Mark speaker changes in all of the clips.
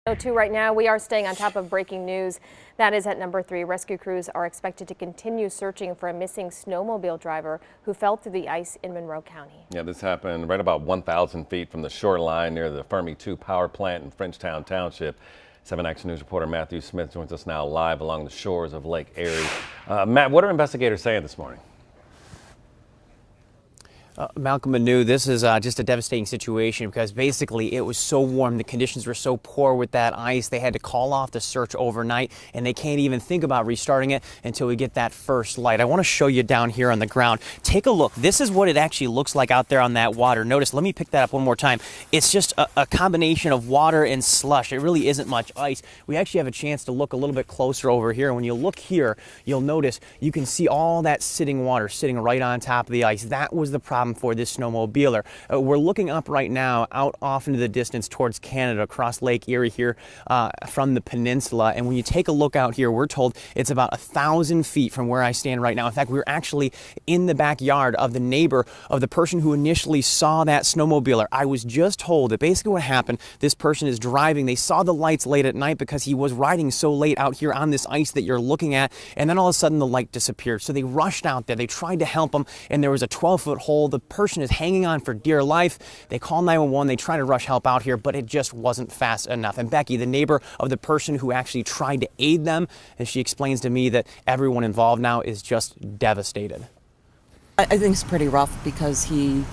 Speaker 1: Right now, we are staying on top of breaking news. That is at number 3. Rescue crews are expected to continue searching for a missing snowmobile driver who fell through the ice in Monroe County.
Speaker 2: Yeah, this happened right about 1,000 feet from the shoreline near the Fermi 2 power plant in Frenchtown Township. 7 Action News reporter Matthew Smith joins us now live along the shores of Lake Erie. Matt, what are investigators saying this morning?
Speaker 3: Malcolm Manu, this is just a devastating situation because basically it was so warm, the conditions were so poor with that ice, they had to call off the search overnight, and they can't even think about restarting it until we get that first light. I want to show you down here on the ground. Take a look. This is what it actually looks like out there on that water. Notice, let me pick that up one more time. It's just a combination of water and slush. It really isn't much ice. We actually have a chance to look a little bit closer over here. When you look here, you'll notice you can see all that sitting water sitting right on top of the ice. That was the problem for this snowmobiler. We're looking up right now out off into the distance towards Canada, across Lake Erie here from the peninsula. And when you take a look out here, we're told it's about 1,000 feet from where I stand right now. In fact, we're actually in the backyard of the neighbor of the person who initially saw that snowmobiler. I was just told that basically what happened, this person is driving. They saw the lights late at night because he was riding so late out here on this ice that you're looking at. And then all of a sudden the light disappeared. So they rushed out there. They tried to help him, and there was a 12-foot hole. The person is hanging on for dear life. They call 911. They try to rush help out here, but it just wasn't fast enough. And Becky, the neighbor of the person who actually tried to aid them, and she explains to me that everyone involved now is just devastated.
Speaker 4: I think it's pretty rough because he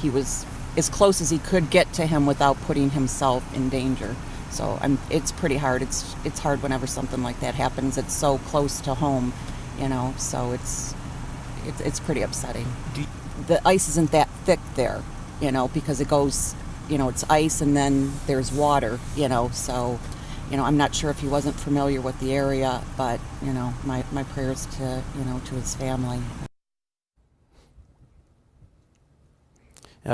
Speaker 4: was as close as he could get to him without putting himself in danger. So it's pretty hard. It's hard whenever something like that happens. It's so close to home, so it's pretty upsetting. The ice isn't that thick there, because it goes, it's ice and then there's water, so, I'm not sure if he wasn't familiar with the area, but, my prayers to his family.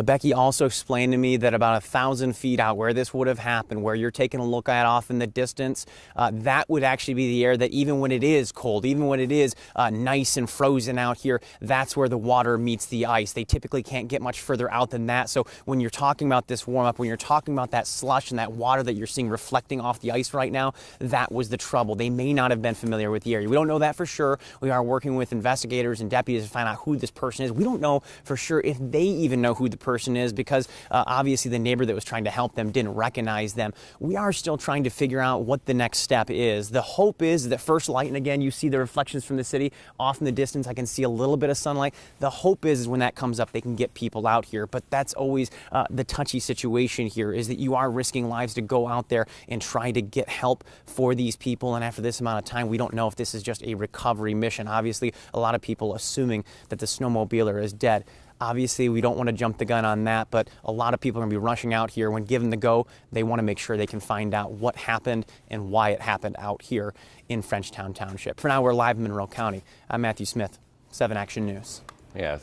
Speaker 3: Becky also explained to me that about 1,000 feet out where this would have happened, where you're taking a look at off in the distance, that would actually be the area that even when it is cold, even when it is nice and frozen out here, that's where the water meets the ice. They typically can't get much further out than that. So when you're talking about this warm up, when you're talking about that slush and that water that you're seeing reflecting off the ice right now, that was the trouble. They may not have been familiar with the area. We don't know that for sure. We are working with investigators and deputies to find out who this person is. We don't know for sure if they even know who the person is because obviously the neighbor that was trying to help them didn't recognize them. We are still trying to figure out what the next step is. The hope is that first light, and again, you see the reflections from the city off in the distance. I can see a little bit of sunlight. The hope is when that comes up, they can get people out here. But that's always the touchy situation here, is that you are risking lives to go out there and try to get help for these people. And after this amount of time, we don't know if this is just a recovery mission. Obviously, a lot of people assuming that the snowmobiler is dead. Obviously, we don't want to jump the gun on that, but a lot of people are going to be rushing out here. When given the go, they want to make sure they can find out what happened and why it happened out here in Frenchtown Township. For now, we're live in Monroe County. I'm Matthew Smith, 7 Action News.
Speaker 2: Yeah,